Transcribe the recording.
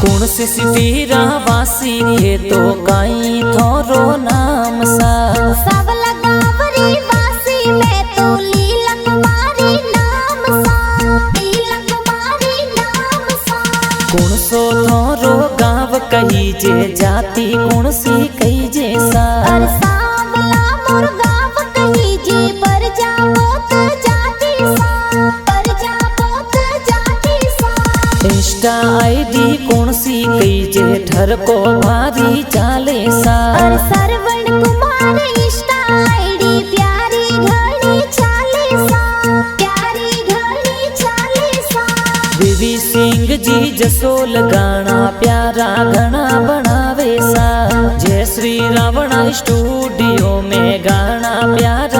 कुण से सिटीरा वासी के तो काई थोरो नाम सा सब लगावरी वासी में तो लीला कुमारी नाम सा, लीला कुमारी नाम सा। कुण सो थोरो गाँव कही जे जाति कुण सी कही जे सा अर सांवला मोर गाँव कही जे पर जाबोत जाति सा, पर जाबोत जाति सा। इंस्टा आईडी कुण सी कही जे ठर को भारी चाले सा अर सरवण कुमार इंस्टा आईडी प्यारी घड़ी चाले सा, प्यारी घड़ी चाले सा। बीवी सिंह जी जसोल गाना प्यारा घना बनावे सा। जय श्री रावण स्टूडियो में गाना प्यारा